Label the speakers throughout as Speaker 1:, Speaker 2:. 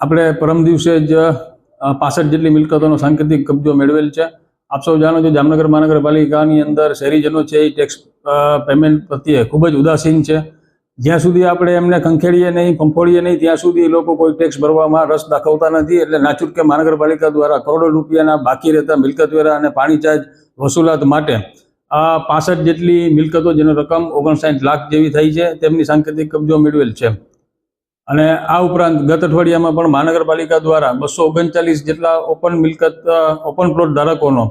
Speaker 1: આપણે પરમ દિવસે જ 65 જેટલી મિલકતોનો સાંકેતિક કબજો મેળવેલ છે। આપ સૌ જાણો છો જામનગર મહાનગરપાલિકાની અંદર શહેરીજનો છે એ ટેક્સ પેમેન્ટ પ્રત્યે ખૂબ જ ઉદાસીન છે। જ્યાં સુધી આપણે એમને ખંખેડીએ નહીં, ફંફોડીએ નહીં, ત્યાં સુધી એ લોકો કોઈ ટેક્સ ભરવામાં રસ દાખવતા નથી। એટલે નાછૂટકે મહાનગરપાલિકા દ્વારા કરોડો રૂપિયાના બાકી રહેતા મિલકત વેરા અને પાણી ચાર્જ વસૂલાત માટે 65 જેટલી મિલકતો જેની રકમ 59 લાખ જેવી થઈ છે તેમની સાંકેતિક કબજો મેળવેલ છે। અને આ ઉપરાંત ગત અઠવાડિયામાં પણ મહાનગરપાલિકા દ્વારા 239 જેટલા ઓપન પ્લોટ ધારકોનો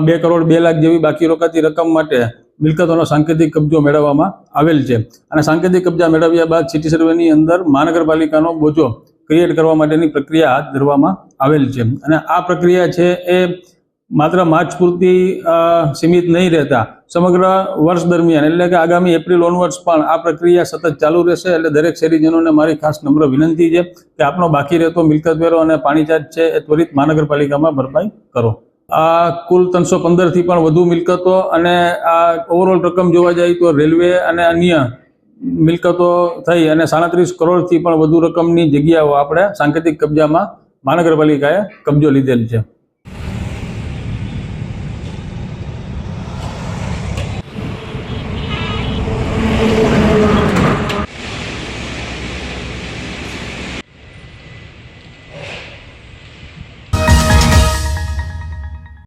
Speaker 1: 2 કરોડ 2 લાખ જેવી બાકી રોકાતી રકમ માટે મિલકતોનો સાંકેતિક કબજો મેળવવામાં આવેલ છે। અને સાંકેતિક કબજા મેળવ્યા બાદ સિટી સર્વેની અંદર મહાનગરપાલિકાનો બોજો ક્રિએટ કરવા માટેની પ્રક્રિયા હાથ ધરવામાં આવેલ છે। અને આ પ્રક્રિયા છે એ માત્ર માર્ચ પૂરતી સીમિત નહીં રહેતા સમગ્ર વર્ષ દરમિયાન એટલે કે આગામી એપ્રિલ ઓનવર્ડ્સ પણ આ પ્રક્રિયા સતત ચાલુ રહેશે। એટલે દરેક શહેરીજનોને મારી ખાસ નમ્ર વિનંતી છે કે આપનો બાકી રહેતો મિલકત વેરો અને પાણી ચાર્જ છે એ ત્વરિત મહાનગરપાલિકામાં ભરપાઈ કરો। આ કુલ 315 થી પણ વધુ મિલકતો અને આ ઓવરઓલ રકમ જોવા જાય તો રેલવે અને અન્ય મિલકતો થઈ અને 37 કરોડથી પણ વધુ રકમની જગ્યાઓ આપણે સાંકેતિક કબજામાં મહાનગરપાલિકાએ કબજો લીધેલ છે।